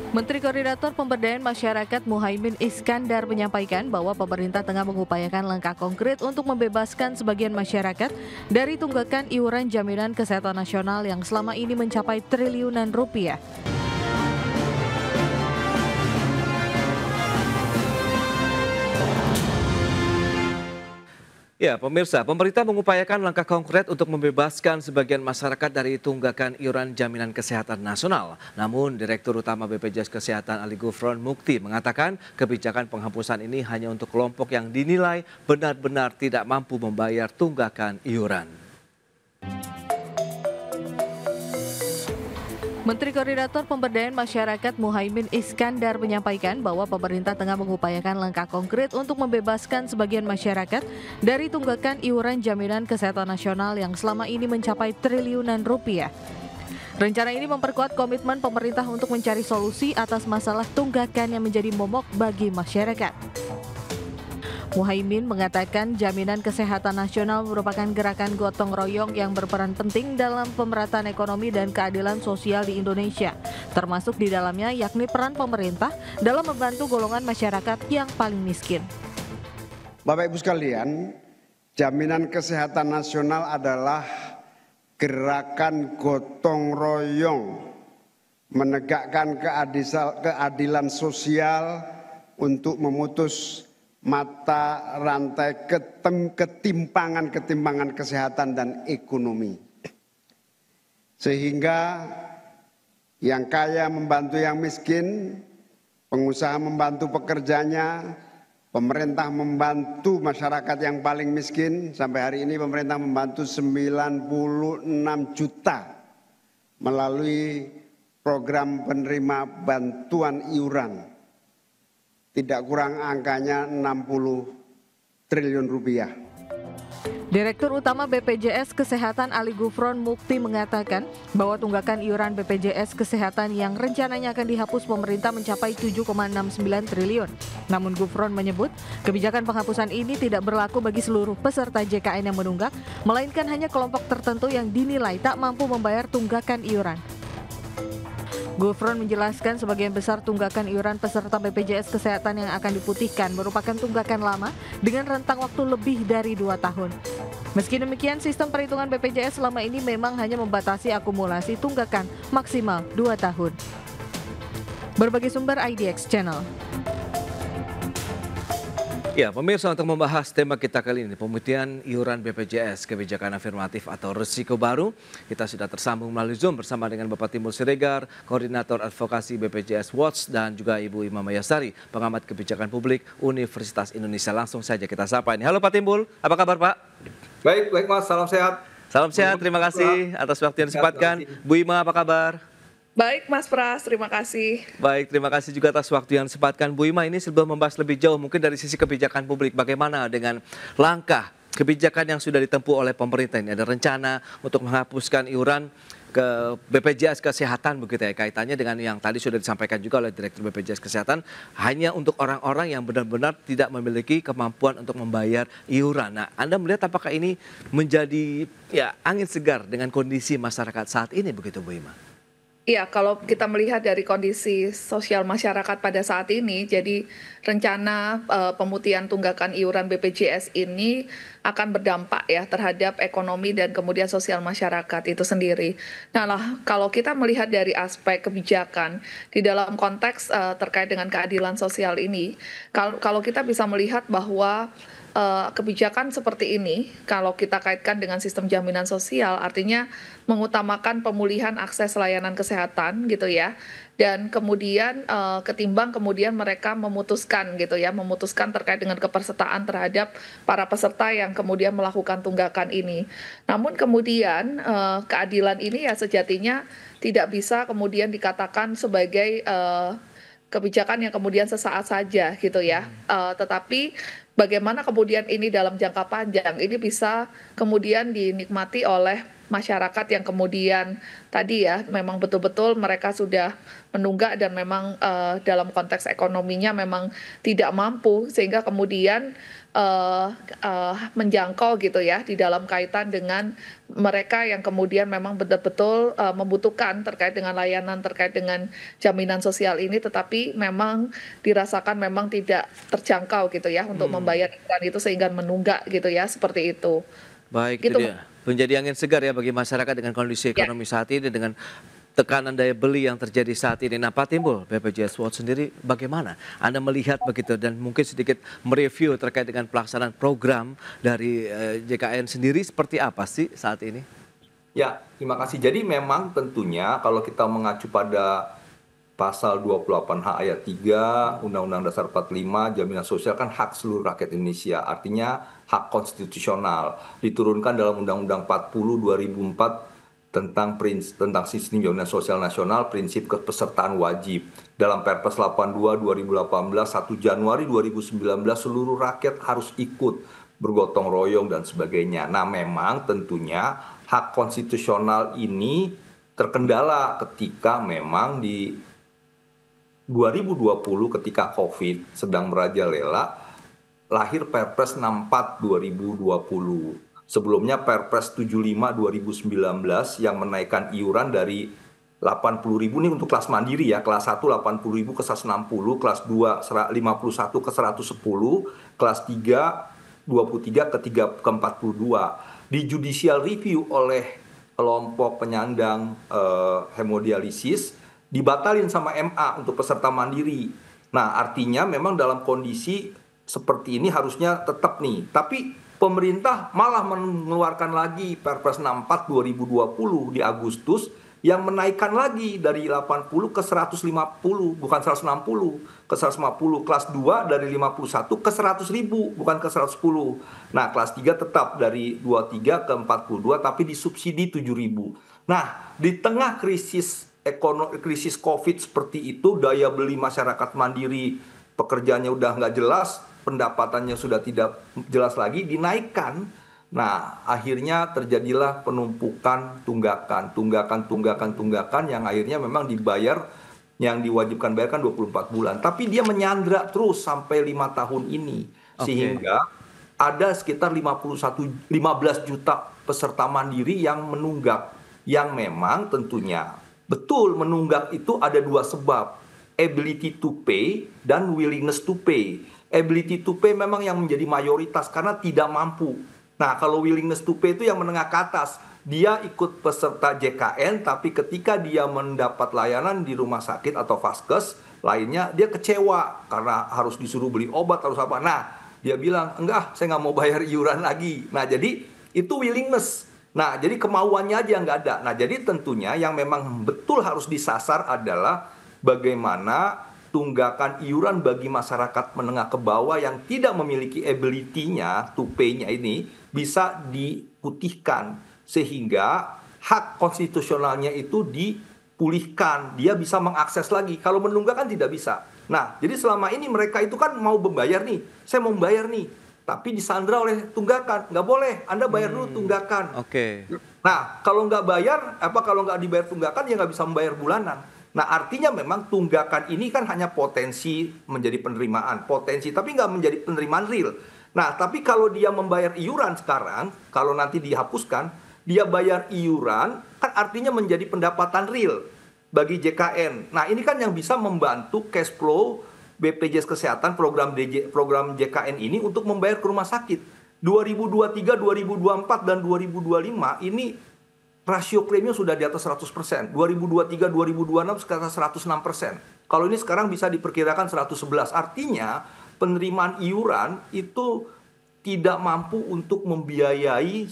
Menteri Koordinator Pemberdayaan Masyarakat Muhaimin Iskandar menyampaikan bahwa pemerintah tengah mengupayakan langkah konkret untuk membebaskan sebagian masyarakat dari tunggakan iuran jaminan kesehatan nasional yang selama ini mencapai triliunan rupiah. Ya, pemirsa, pemerintah mengupayakan langkah konkret untuk membebaskan sebagian masyarakat dari tunggakan iuran jaminan kesehatan nasional. Namun, Direktur Utama BPJS Kesehatan Ali Gufron Mukti mengatakan kebijakan penghapusan ini hanya untuk kelompok yang dinilai benar-benar tidak mampu membayar tunggakan iuran. Menteri Koordinator Pemberdayaan Masyarakat Muhaimin Iskandar menyampaikan bahwa pemerintah tengah mengupayakan langkah konkret untuk membebaskan sebagian masyarakat dari tunggakan iuran jaminan kesehatan nasional yang selama ini mencapai triliunan rupiah. Rencana ini memperkuat komitmen pemerintah untuk mencari solusi atas masalah tunggakan yang menjadi momok bagi masyarakat. Muhaimin mengatakan jaminan kesehatan nasional merupakan gerakan gotong royong yang berperan penting dalam pemerataan ekonomi dan keadilan sosial di Indonesia, termasuk di dalamnya yakni peran pemerintah dalam membantu golongan masyarakat yang paling miskin. Bapak Ibu sekalian, jaminan kesehatan nasional adalah gerakan gotong royong menegakkan keadilan sosial untuk memutus mata rantai ketimpangan kesehatan dan ekonomi. Sehingga yang kaya membantu yang miskin, pengusaha membantu pekerjanya, pemerintah membantu masyarakat yang paling miskin. Sampai hari ini pemerintah membantu 96 juta melalui program penerima bantuan iuran. Tidak kurang angkanya 60 triliun rupiah. Direktur Utama BPJS Kesehatan Ali Gufron Mukti mengatakan bahwa tunggakan iuran BPJS Kesehatan yang rencananya akan dihapus pemerintah mencapai 7,69 triliun. Namun Gufron menyebut kebijakan penghapusan ini tidak berlaku bagi seluruh peserta JKN yang menunggak, melainkan hanya kelompok tertentu yang dinilai tak mampu membayar tunggakan iuran. Gufron menjelaskan sebagian besar tunggakan iuran peserta BPJS Kesehatan yang akan diputihkan merupakan tunggakan lama dengan rentang waktu lebih dari 2 tahun. Meski demikian, sistem perhitungan BPJS selama ini memang hanya membatasi akumulasi tunggakan maksimal 2 tahun. Berbagai sumber IDX Channel. Ya, pemirsa, untuk membahas tema kita kali ini, pemutihan iuran BPJS, kebijakan afirmatif atau resiko baru, kita sudah tersambung melalui Zoom bersama dengan Bapak Timbul Siregar, Koordinator Advokasi BPJS Watch, dan juga Ibu Ima Mayasari, pengamat kebijakan publik Universitas Indonesia. Langsung saja kita sapa ini. Halo Pak Timbul, apa kabar Pak? Baik Mas, salam sehat. Salam sehat, terima kasih atas waktu yang disempatkan. Bu Ima, apa kabar? Baik Mas Pras, terima kasih. Baik, terima kasih juga atas waktu yang disempatkan. Bu Ima, ini sebelum membahas lebih jauh mungkin dari sisi kebijakan publik, bagaimana dengan langkah kebijakan yang sudah ditempuh oleh pemerintah ini? Ada rencana untuk menghapuskan iuran ke BPJS Kesehatan begitu ya, kaitannya dengan yang tadi sudah disampaikan juga oleh Direktur BPJS Kesehatan, hanya untuk orang-orang yang benar-benar tidak memiliki kemampuan untuk membayar iuran. Nah, Anda melihat apakah ini menjadi angin segar dengan kondisi masyarakat saat ini begitu Bu Ima? Iya, kalau kita melihat dari kondisi sosial masyarakat pada saat ini, jadi rencana pemutihan tunggakan iuran BPJS ini akan berdampak ya terhadap ekonomi dan kemudian sosial masyarakat itu sendiri. Nah, kalau kita melihat dari aspek kebijakan di dalam konteks terkait dengan keadilan sosial ini, kalau kita bisa melihat bahwa kebijakan seperti ini, kalau kita kaitkan dengan sistem jaminan sosial, artinya mengutamakan pemulihan akses layanan kesehatan gitu ya, dan kemudian ketimbang kemudian mereka memutuskan gitu ya, memutuskan terkait dengan kepesertaan terhadap para peserta yang kemudian melakukan tunggakan ini. Namun kemudian keadilan ini ya sejatinya tidak bisa kemudian dikatakan sebagai kebijakan yang kemudian sesaat saja gitu ya, tetapi bagaimana kemudian ini dalam jangka panjang ini bisa kemudian dinikmati oleh masyarakat yang kemudian tadi ya memang betul-betul mereka sudah menunggak dan memang dalam konteks ekonominya memang tidak mampu sehingga kemudian menjangkau gitu ya di dalam kaitan dengan mereka yang kemudian memang betul-betul membutuhkan terkait dengan layanan terkait dengan jaminan sosial ini tetapi memang dirasakan memang tidak terjangkau gitu ya untuk membayar iuran itu sehingga menunggak gitu ya seperti itu. Baik, Gitu, itu dia. Menjadi angin segar ya bagi masyarakat dengan kondisi ekonomi saat ini, dengan tekanan daya beli yang terjadi saat ini. Nah, Pak Timbul, BPJS Watch sendiri bagaimana Anda melihat begitu dan mungkin sedikit mereview terkait dengan pelaksanaan program dari JKN sendiri seperti apa sih saat ini? Ya, terima kasih. Jadi memang tentunya kalau kita mengacu pada Pasal 28H ayat 3 Undang-Undang Dasar 45, jaminan sosial kan hak seluruh rakyat Indonesia. Artinya hak konstitusional. Diturunkan dalam Undang-Undang 40 2004 tentang sistem jaminan sosial nasional, prinsip kepesertaan wajib. Dalam Perpres 82 2018 1 Januari 2019 seluruh rakyat harus ikut bergotong royong dan sebagainya. Nah, memang tentunya hak konstitusional ini terkendala ketika memang di 2020 ketika COVID sedang merajalela, lahir Perpres 64 2020. Sebelumnya Perpres 75 2019 yang menaikkan iuran dari 80.000 ini untuk kelas mandiri ya, kelas 1 80.000 ke 160, kelas 2 51 ke 110, kelas 3 23 ke 42. Di judicial review oleh kelompok penyandang hemodialisis dibatalin sama MA untuk peserta mandiri. Nah, artinya memang dalam kondisi seperti ini harusnya tetap nih. Tapi pemerintah malah mengeluarkan lagi Perpres 64 2020 di Agustus yang menaikkan lagi dari 80 ke 150, bukan 160, ke 150. Kelas 2 dari 51 ke 100.000, bukan ke 110. Nah, kelas 3 tetap dari 23 ke 42, tapi disubsidi 7.000. Nah, di tengah krisis COVID seperti itu, daya beli masyarakat mandiri, pekerjaannya udah nggak jelas, pendapatannya sudah tidak jelas lagi, dinaikkan. Nah, akhirnya terjadilah penumpukan tunggakan yang akhirnya memang dibayar, yang diwajibkan bayarkan 24 bulan. Tapi dia menyandra terus sampai 5 tahun ini. Sehingga ada sekitar 15 juta peserta mandiri yang menunggak. Yang memang tentunya betul menunggak itu ada dua sebab, ability to pay dan willingness to pay. Ability to pay memang yang menjadi mayoritas karena tidak mampu. Nah, kalau willingness to pay itu yang menengah ke atas. Dia ikut peserta JKN, tapi ketika dia mendapat layanan di rumah sakit atau vaskes lainnya, dia kecewa karena harus disuruh beli obat, harus apa. Nah, dia bilang, enggak, saya nggak mau bayar iuran lagi. Nah, jadi itu willingness. Nah, jadi kemauannya aja nggak ada. Nah, jadi tentunya yang memang betul harus disasar adalah bagaimana tunggakan iuran bagi masyarakat menengah ke bawah yang tidak memiliki ability-nya, to pay-nya ini bisa diputihkan. Sehingga hak konstitusionalnya itu dipulihkan. Dia bisa mengakses lagi. Kalau menunggak kan tidak bisa. Nah, jadi selama ini mereka itu kan mau membayar nih. Saya mau membayar nih. Tapi disandra oleh tunggakan, nggak boleh. Anda bayar dulu tunggakan. Nah, kalau nggak bayar, kalau nggak dibayar tunggakan, ya nggak bisa membayar bulanan. Nah, artinya memang tunggakan ini kan hanya potensi menjadi penerimaan, potensi, tapi nggak menjadi penerimaan real. Nah, tapi kalau dia membayar iuran sekarang, kalau nanti dihapuskan, dia bayar iuran, kan artinya menjadi pendapatan real bagi JKN. Nah, ini kan yang bisa membantu cash flow BPJS Kesehatan, program JKN ini untuk membayar ke rumah sakit. 2023, 2024, dan 2025 ini rasio klaimnya sudah di atas 100%. 2023, 2026 sekitar 106%. Kalau ini sekarang bisa diperkirakan 111. Artinya penerimaan iuran itu tidak mampu untuk membiayai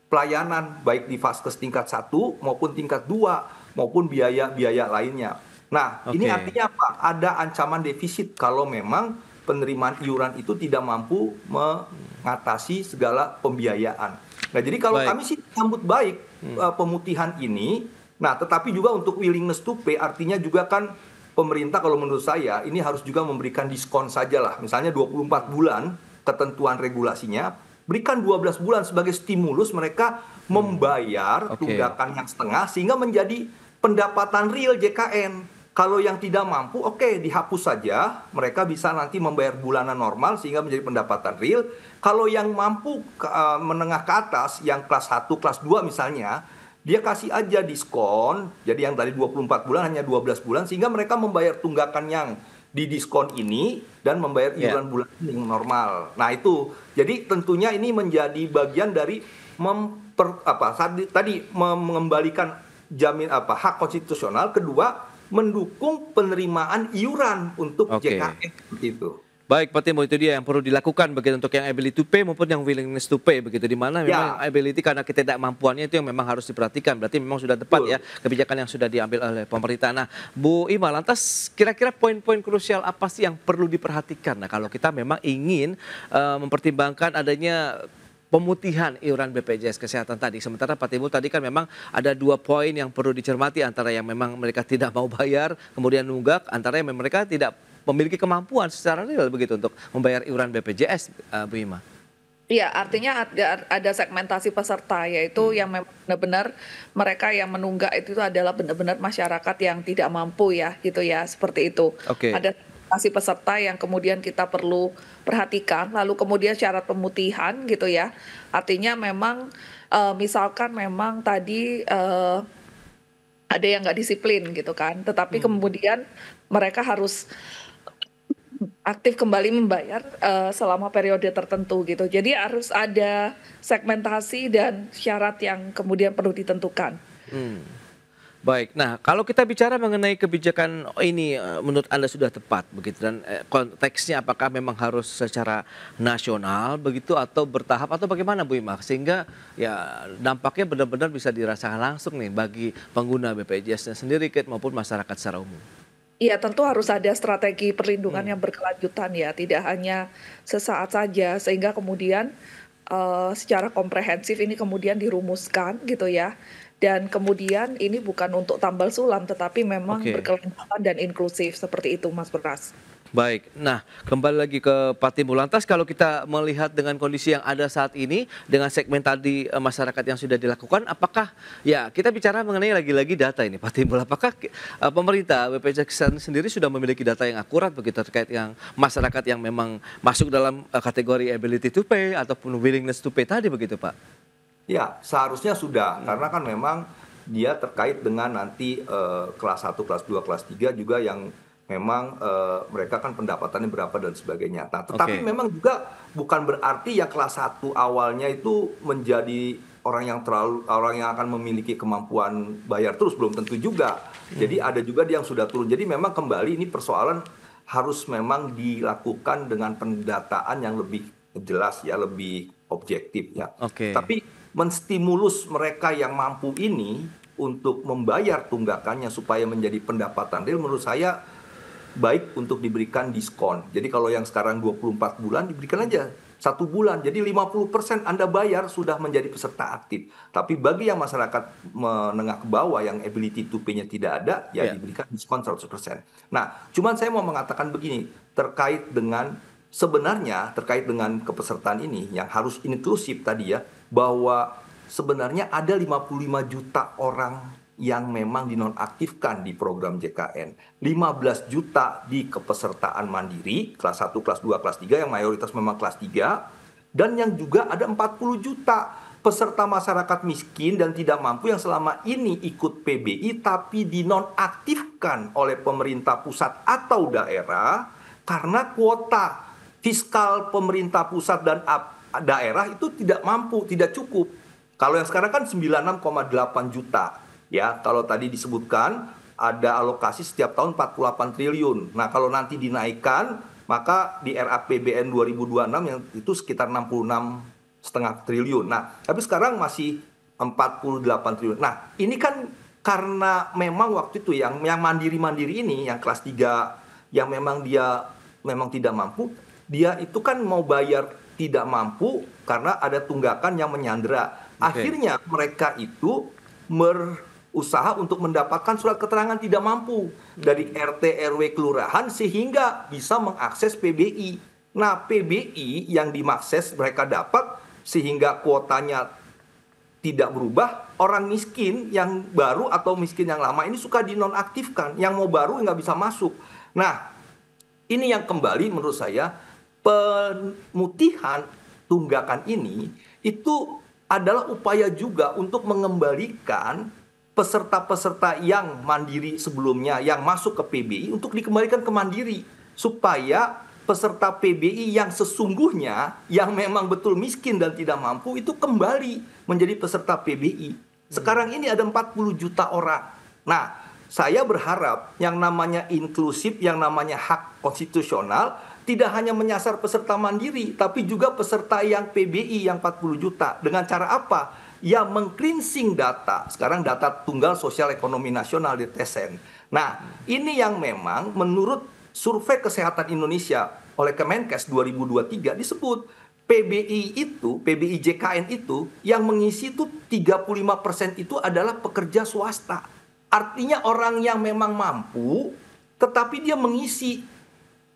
pelayanan baik di vaskes tingkat 1 maupun tingkat 2 maupun biaya-biaya lainnya. Nah, ini artinya apa? Ada ancaman defisit kalau memang penerimaan iuran itu tidak mampu mengatasi segala pembiayaan. Nah, jadi kalau kami sih sambut baik pemutihan ini. Nah, tetapi juga untuk willingness to pay artinya juga kan pemerintah kalau menurut saya ini harus juga memberikan diskon saja lah. Misalnya 24 bulan ketentuan regulasinya, berikan 12 bulan sebagai stimulus mereka membayar tunggakan yang setengah sehingga menjadi pendapatan real JKN. Kalau yang tidak mampu, oke, dihapus saja. Mereka bisa nanti membayar bulanan normal sehingga menjadi pendapatan real. Kalau yang mampu menengah ke atas, yang kelas 1, kelas 2 misalnya, dia kasih aja diskon. Jadi yang tadi 24 bulan hanya 12 bulan sehingga mereka membayar tunggakan yang di diskon ini dan membayar iuran bulan yang normal. Nah, itu. Jadi tentunya ini menjadi bagian dari mengembalikan hak konstitusional. Kedua, mendukung penerimaan iuran untuk JKN itu. Baik, Pak Timo, itu dia yang perlu dilakukan begitu untuk yang ability to pay maupun yang willingness to pay begitu, di mana memang ability karena ketidakmampuannya itu yang memang harus diperhatikan. Berarti memang sudah tepat ya kebijakan yang sudah diambil oleh pemerintah. Nah, Bu Ima, lantas kira-kira poin-poin krusial apa sih yang perlu diperhatikan? Nah, kalau kita memang ingin mempertimbangkan adanya pemutihan iuran BPJS Kesehatan tadi. Sementara Pak Timbul tadi kan memang ada 2 poin yang perlu dicermati, antara yang memang mereka tidak mau bayar, kemudian nunggak, antara yang mereka tidak memiliki kemampuan secara real begitu untuk membayar iuran BPJS, Bu Ima. Iya, artinya ada segmentasi peserta, yaitu yang memang benar-benar mereka yang menunggak itu adalah benar-benar masyarakat yang tidak mampu ya, gitu ya, seperti itu. Ada peserta yang kemudian kita perlu perhatikan, lalu kemudian syarat pemutihan gitu ya, artinya memang misalkan memang tadi ada yang nggak disiplin gitu kan, tetapi kemudian mereka harus aktif kembali membayar selama periode tertentu gitu, jadi harus ada segmentasi dan syarat yang kemudian perlu ditentukan. Baik, nah kalau kita bicara mengenai kebijakan ini menurut Anda sudah tepat begitu, dan konteksnya apakah memang harus secara nasional begitu atau bertahap atau bagaimana Bu Ima, sehingga ya dampaknya benar-benar bisa dirasakan langsung nih bagi pengguna BPJS-nya sendiri maupun masyarakat secara umum. Iya, tentu harus ada strategi perlindungan yang berkelanjutan ya, tidak hanya sesaat saja, sehingga kemudian secara komprehensif ini kemudian dirumuskan gitu ya. Dan kemudian ini bukan untuk tambal sulam, tetapi memang berkelanjutan dan inklusif, seperti itu Mas Beras. Baik, nah kembali lagi ke Pak Timbul. Lantas kalau kita melihat dengan kondisi yang ada saat ini, dengan segmen tadi masyarakat yang sudah dilakukan, apakah ya kita bicara mengenai lagi-lagi data ini Pak Timbul, apakah pemerintah BPJS Kesehatan sendiri sudah memiliki data yang akurat begitu terkait yang masyarakat yang memang masuk dalam kategori ability to pay ataupun willingness to pay tadi begitu Pak? Ya, seharusnya sudah, karena kan memang dia terkait dengan nanti kelas 1, kelas 2, kelas 3 juga yang memang mereka kan pendapatannya berapa dan sebagainya. Nah, tetapi memang juga bukan berarti yang kelas 1 awalnya itu menjadi orang yang akan memiliki kemampuan bayar terus, belum tentu juga. Jadi ada juga yang sudah turun. Jadi memang kembali ini persoalan harus memang dilakukan dengan pendataan yang lebih jelas ya, lebih objektif ya. Tapi menstimulus mereka yang mampu ini untuk membayar tunggakannya supaya menjadi pendapatan real, menurut saya baik untuk diberikan diskon. Jadi kalau yang sekarang 24 bulan diberikan aja 1 bulan. Jadi 50% Anda bayar sudah menjadi peserta aktif. Tapi bagi yang masyarakat menengah ke bawah yang ability to pay-nya tidak ada, ya diberikan diskon 100%. Nah, cuman saya mau mengatakan begini, sebenarnya terkait dengan kepesertaan ini yang harus inklusif tadi ya, bahwa sebenarnya ada 55 juta orang yang memang dinonaktifkan di program JKN. 15 juta di kepesertaan mandiri, kelas 1, kelas 2, kelas 3, yang mayoritas memang kelas 3. Dan yang juga ada 40 juta peserta masyarakat miskin dan tidak mampu yang selama ini ikut PBI tapi dinonaktifkan oleh pemerintah pusat atau daerah karena kuota fiskal pemerintah pusat dan daerah itu tidak mampu, tidak cukup. Kalau yang sekarang kan 96,8 juta. Ya, kalau tadi disebutkan ada alokasi setiap tahun 48 triliun. Nah, kalau nanti dinaikkan, maka di RAPBN 2026 yang itu sekitar 66,5 triliun. Nah, tapi sekarang masih 48 triliun. Nah, ini kan karena memang waktu itu yang mandiri-mandiri ini, yang kelas 3, yang memang dia memang tidak mampu, dia itu kan mau bayar tidak mampu karena ada tunggakan yang menyandera. Akhirnya mereka itu berusaha untuk mendapatkan surat keterangan tidak mampu dari RT RW kelurahan sehingga bisa mengakses PBI. Nah, PBI yang dimakses mereka dapat sehingga kuotanya tidak berubah, orang miskin yang baru atau miskin yang lama ini suka dinonaktifkan, yang mau baru nggak bisa masuk. Nah, ini yang kembali menurut saya pemutihan tunggakan ini itu adalah upaya juga untuk mengembalikan peserta-peserta yang mandiri sebelumnya yang masuk ke PBI untuk dikembalikan ke mandiri, supaya peserta PBI yang sesungguhnya yang memang betul miskin dan tidak mampu itu kembali menjadi peserta PBI. Sekarang ini ada 40 juta orang. Nah, saya berharap yang namanya inklusif, yang namanya hak konstitusional tidak hanya menyasar peserta mandiri, tapi juga peserta yang PBI yang 40 juta. Dengan cara apa? Ya, meng-cleansing data. Sekarang data tunggal sosial ekonomi nasional di TSN. Nah, ini yang memang menurut Survei Kesehatan Indonesia oleh Kemenkes 2023 disebut PBI itu, PBI JKN itu yang mengisi itu 35% itu adalah pekerja swasta. Artinya orang yang memang mampu tetapi dia mengisi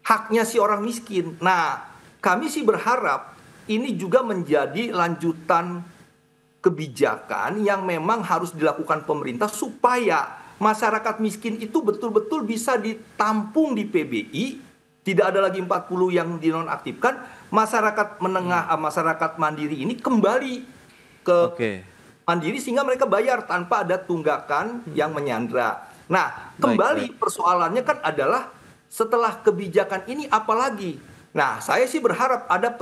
haknya si orang miskin. Nah, kami sih berharap ini juga menjadi lanjutan kebijakan yang memang harus dilakukan pemerintah supaya masyarakat miskin itu betul-betul bisa ditampung di PBI, tidak ada lagi 40 yang dinonaktifkan, masyarakat menengah, masyarakat mandiri ini kembali ke mandiri sehingga mereka bayar tanpa ada tunggakan yang menyandra. Nah, kembali persoalannya kan adalah setelah kebijakan ini apalagi? Nah, saya sih berharap ada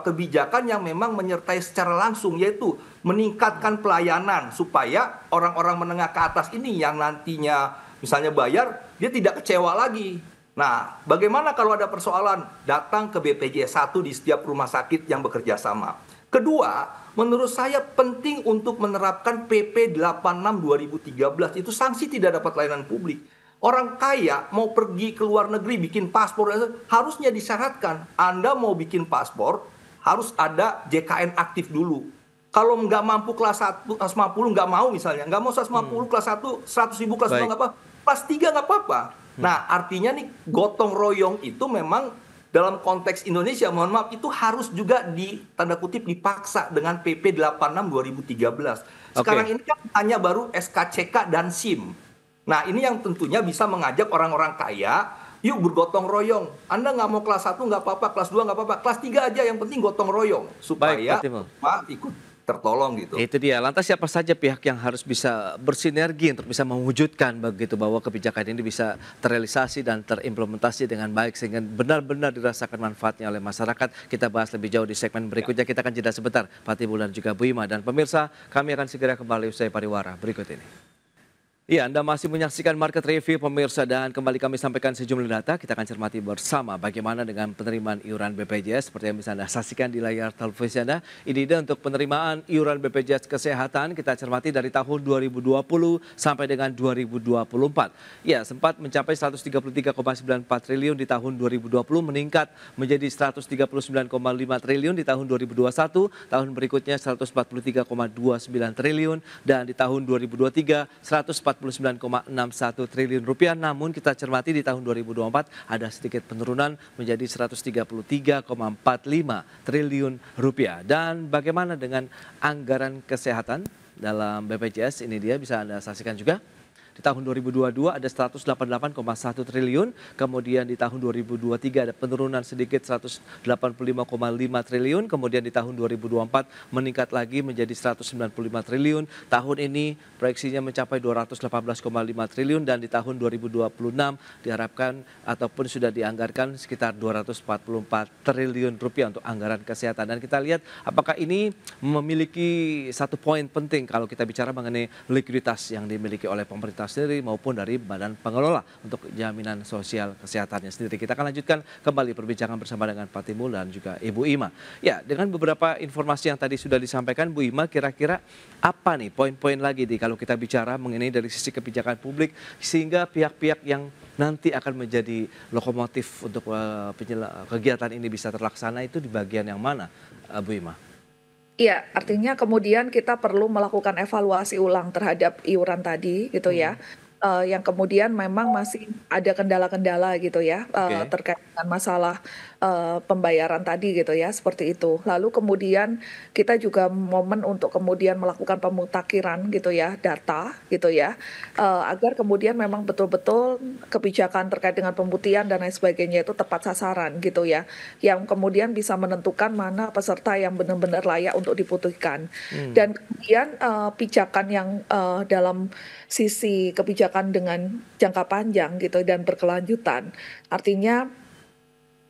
kebijakan yang memang menyertai secara langsung, yaitu meningkatkan pelayanan supaya orang-orang menengah ke atas ini yang nantinya misalnya bayar, dia tidak kecewa lagi. Nah, bagaimana kalau ada persoalan datang ke BPJS 1 di setiap rumah sakit yang bekerja sama. Kedua, menurut saya penting untuk menerapkan PP 86 2013 itu sanksi tidak dapat layanan publik. Orang kaya mau pergi ke luar negeri bikin paspor harusnya disyaratkan Anda mau bikin paspor harus ada JKN aktif dulu. Kalau nggak mampu kelas 1 150 nggak mau misalnya, nggak mau 150 kelas 1 100.000 kelas 2 nggak apa, kelas 3 nggak apa-apa. Nah, artinya nih gotong royong itu memang dalam konteks Indonesia, mohon maaf, itu harus juga tanda kutip dipaksa dengan PP 86 2013. Sekarang ini kan hanya baru SKCK dan SIM. Nah, ini yang tentunya bisa mengajak orang-orang kaya, yuk bergotong royong. Anda nggak mau kelas 1 nggak apa-apa, kelas 2 nggak apa-apa, kelas 3 aja yang penting gotong royong. Supaya Pak ikut tertolong gitu. Itu dia. Lantas siapa saja pihak yang harus bisa bersinergi untuk bisa mewujudkan begitu bahwa kebijakan ini bisa terrealisasi dan terimplementasi dengan baik sehingga benar-benar dirasakan manfaatnya oleh masyarakat. Kita bahas lebih jauh di segmen berikutnya. Kita akan jeda sebentar. Pak Timbul dan juga Bu Ima. Dan pemirsa, kami akan segera kembali usai pariwara berikut ini. Ya, Anda masih menyaksikan Market Review pemirsa dan kembali kami sampaikan sejumlah data. Kita akan cermati bersama bagaimana dengan penerimaan iuran BPJS seperti yang bisa Anda saksikan di layar televisi Anda. Ini dia untuk penerimaan iuran BPJS Kesehatan. Kita cermati dari tahun 2020 sampai dengan 2024. Ya, sempat mencapai 133,94 triliun di tahun 2020 meningkat menjadi 139,5 triliun di tahun 2021. Tahun berikutnya 143,29 triliun dan di tahun 2023 149,61 triliun rupiah. Namun kita cermati di tahun 2024 ada sedikit penurunan menjadi 133,45 triliun rupiah. Dan bagaimana dengan anggaran kesehatan dalam BPJS? Ini dia bisa Anda saksikan juga. Di tahun 2022 ada 188,1 triliun, kemudian di tahun 2023 ada penurunan sedikit 185,5 triliun, kemudian di tahun 2024 meningkat lagi menjadi 195 triliun. Tahun ini proyeksinya mencapai 218,5 triliun dan di tahun 2026 diharapkan ataupun sudah dianggarkan sekitar 244 triliun rupiah untuk anggaran kesehatan. Dan kita lihat apakah ini memiliki satu poin penting kalau kita bicara mengenai likuiditas yang dimiliki oleh pemerintah sendiri maupun dari Badan Pengelola untuk jaminan sosial kesehatannya sendiri. Kita akan lanjutkan kembali perbincangan bersama dengan Pak Timbul dan juga Ibu Ima. Ya, dengan beberapa informasi yang tadi sudah disampaikan Bu Ima, kira-kira apa nih poin-poin lagi nih kalau kita bicara mengenai dari sisi kebijakan publik sehingga pihak-pihak yang nanti akan menjadi lokomotif untuk kegiatan ini bisa terlaksana itu di bagian yang mana, Bu Ima? Iya, artinya kemudian kita perlu melakukan evaluasi ulang terhadap iuran tadi gitu ya. yang kemudian memang masih ada kendala-kendala gitu ya, Oke. terkait dengan masalah pembayaran tadi gitu ya, seperti itu. Lalu kemudian kita juga momen untuk kemudian melakukan pemutakhiran gitu ya, data gitu ya, agar kemudian memang betul-betul kebijakan terkait dengan pemutihan dan lain sebagainya itu tepat sasaran gitu ya, yang kemudian bisa menentukan mana peserta yang benar-benar layak untuk diputihkan. Dan kemudian pijakan yang dalam sisi kebijakan dengan jangka panjang gitu dan berkelanjutan. Artinya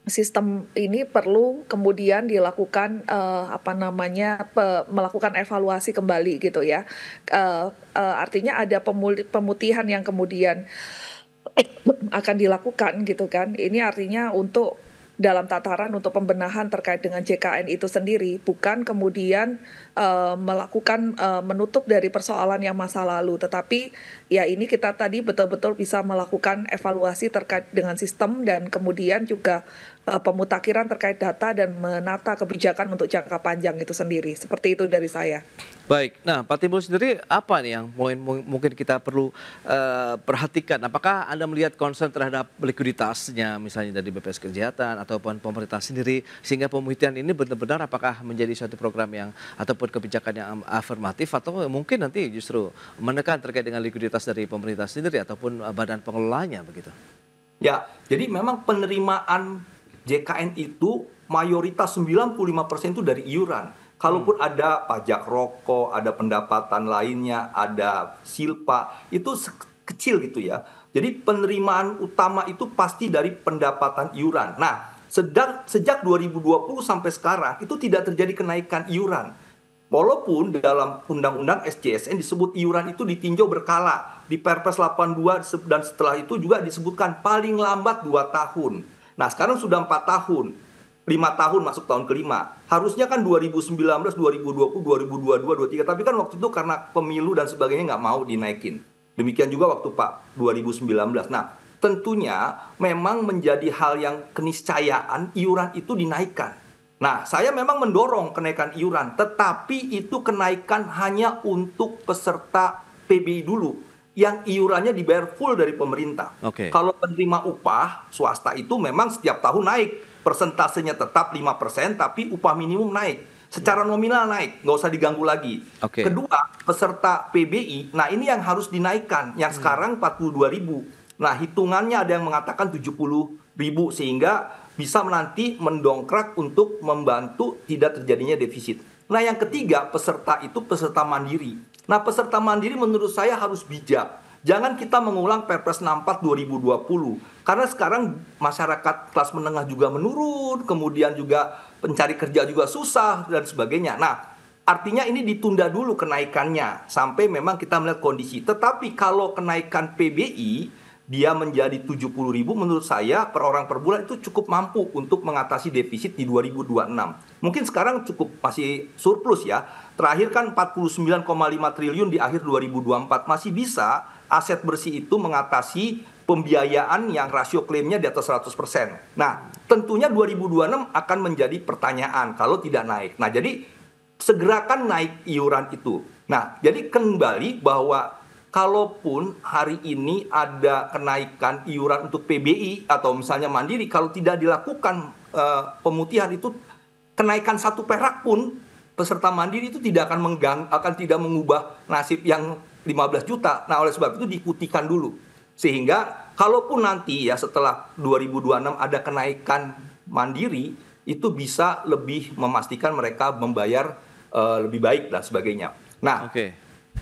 sistem ini perlu kemudian dilakukan melakukan evaluasi kembali gitu ya. Artinya ada pemutihan yang kemudian akan dilakukan gitu kan. Ini artinya untuk dalam tataran untuk pembenahan terkait dengan JKN itu sendiri, bukan kemudian melakukan menutup dari persoalan yang masa lalu, tetapi ya ini kita tadi betul-betul bisa melakukan evaluasi terkait dengan sistem dan kemudian juga pemutakhiran terkait data dan menata kebijakan untuk jangka panjang itu sendiri. Seperti itu dari saya. Baik, nah Pak Timbul sendiri apa nih yang mungkin kita perlu perhatikan? Apakah Anda melihat concern terhadap likuiditasnya misalnya dari BPJS Kesehatan ataupun pemerintah sendiri sehingga pemutihan ini benar-benar apakah menjadi suatu program yang ataupun kebijakan yang afirmatif atau mungkin nanti justru menekan terkait dengan likuiditas dari pemerintah sendiri ataupun badan pengelolanya begitu? Ya, jadi memang penerimaan JKN itu mayoritas 95% itu dari iuran. Kalaupun ada pajak rokok, ada pendapatan lainnya, ada silpa, itu kecil gitu ya. Jadi penerimaan utama itu pasti dari pendapatan iuran. Nah, sejak 2020 sampai sekarang itu tidak terjadi kenaikan iuran. Walaupun dalam Undang-Undang SJSN disebut iuran itu ditinjau berkala. Di Perpres 82 dan setelah itu juga disebutkan paling lambat 2 tahun. Nah sekarang sudah 4 tahun. 5 tahun masuk tahun kelima. Harusnya kan 2019, 2020, 2022, 2023. Tapi kan waktu itu karena pemilu dan sebagainya nggak mau dinaikin. Demikian juga waktu Pak 2019. Nah tentunya memang menjadi hal yang keniscayaan iuran itu dinaikkan. Nah, saya memang mendorong kenaikan iuran, tetapi itu kenaikan hanya untuk peserta PBI dulu, yang iurannya dibayar full dari pemerintah. Oke. Kalau penerima upah swasta itu memang setiap tahun naik, persentasenya tetap 5%, tapi upah minimum naik. Secara nominal naik, nggak usah diganggu lagi. Oke. Kedua, peserta PBI, nah ini yang harus dinaikkan, yang sekarang 42.000. Nah, hitungannya ada yang mengatakan 70.000, sehingga bisa nanti mendongkrak untuk membantu tidak terjadinya defisit. Nah yang ketiga peserta itu peserta mandiri. Nah peserta mandiri menurut saya harus bijak. Jangan kita mengulang Perpres 64 2020. Karena sekarang masyarakat kelas menengah juga menurun. Kemudian juga pencari kerja juga susah dan sebagainya. Nah artinya ini ditunda dulu kenaikannya. Sampai memang kita melihat kondisi. Tetapi kalau kenaikan PBI dia menjadi 70.000, menurut saya per orang per bulan itu cukup mampu untuk mengatasi defisit di 2026. Mungkin sekarang cukup masih surplus ya. Terakhir kan 49,5 triliun di akhir 2024. Masih bisa aset bersih itu mengatasi pembiayaan yang rasio klaimnya di atas 100%. Nah, tentunya 2026 akan menjadi pertanyaan kalau tidak naik. Nah, jadi segerakan naik iuran itu. Nah, jadi kembali bahwa kalaupun hari ini ada kenaikan iuran untuk PBI atau misalnya mandiri, kalau tidak dilakukan pemutihan itu, kenaikan 1 perak pun peserta mandiri itu tidak akan tidak mengubah nasib yang 15 juta. Nah oleh sebab itu diputihkan dulu. Sehingga kalaupun nanti ya setelah 2026 ada kenaikan mandiri, itu bisa lebih memastikan mereka membayar lebih baik dan sebagainya. Nah,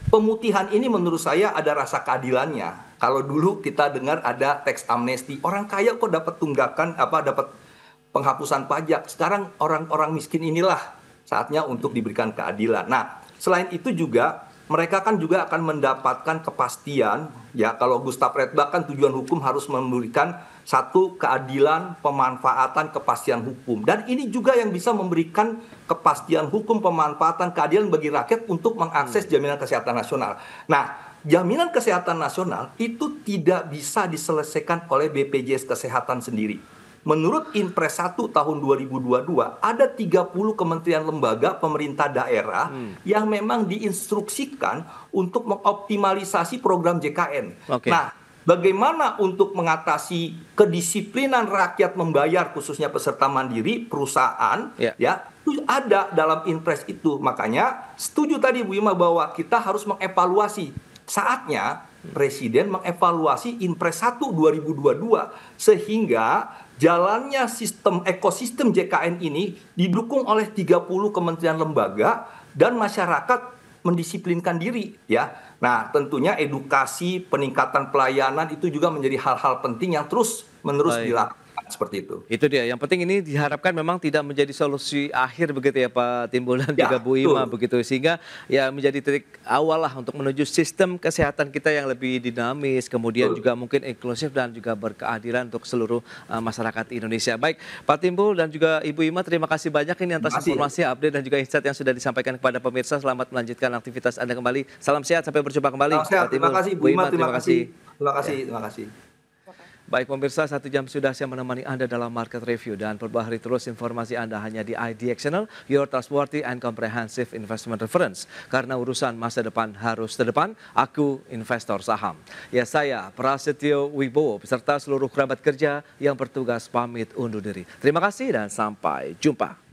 pemutihan ini menurut saya ada rasa keadilannya. Kalau dulu kita dengar ada teks amnesti, orang kaya kok dapat tunggakan dapat penghapusan pajak. Sekarang orang-orang miskin inilah saatnya untuk diberikan keadilan. Nah, selain itu juga mereka kan juga akan mendapatkan kepastian ya. Kalau Gustav Redbach kan tujuan hukum harus memberikan satu keadilan, pemanfaatan, kepastian hukum. Dan ini juga yang bisa memberikan kepastian hukum, pemanfaatan, keadilan bagi rakyat untuk mengakses jaminan kesehatan nasional. Nah, jaminan kesehatan nasional itu tidak bisa diselesaikan oleh BPJS Kesehatan sendiri. menurut Inpres 1 tahun 2022 ada 30 kementerian lembaga pemerintah daerah yang memang diinstruksikan untuk mengoptimalisasi program JKN. Oke. Nah, bagaimana untuk mengatasi kedisiplinan rakyat membayar khususnya peserta mandiri perusahaan ya itu ada dalam Inpres itu. Makanya setuju tadi Bu Ima bahwa kita harus mengevaluasi. Saatnya Presiden mengevaluasi Inpres 1 2022 sehingga jalannya sistem ekosistem JKN ini didukung oleh 30 kementerian lembaga dan masyarakat mendisiplinkan diri ya. Nah, tentunya edukasi, peningkatan pelayanan itu juga menjadi hal-hal penting yang terus-menerus dilakukan seperti itu. Itu dia. Yang penting ini diharapkan memang tidak menjadi solusi akhir begitu ya Pak Timbul dan Ya, juga Bu Ima betul. begitu. Sehingga ya menjadi titik awal lah untuk menuju sistem kesehatan kita yang lebih dinamis, kemudian juga mungkin inklusif dan juga berkeadilan untuk seluruh masyarakat Indonesia. Baik, Pak Timbul dan juga Ibu Ima, terima kasih banyak ini atas Terima kasih. informasi, update dan juga insight yang sudah disampaikan kepada pemirsa. Selamat melanjutkan aktivitas Anda kembali. Salam sehat, sampai berjumpa kembali. Salam sehat. Pak Terima Timbul, kasih Bu Ima, terima kasih. Terima kasih, terima kasih. Baik pemirsa, 1 jam sudah saya menemani Anda dalam Market Review dan perbaharui terus informasi Anda hanya di IDX Channel, your trustworthy and comprehensive investment reference. Karena urusan masa depan harus terdepan, aku investor saham. Ya saya, Prasetyo Wibowo, beserta seluruh kerabat kerja yang bertugas pamit undur diri. Terima kasih dan sampai jumpa.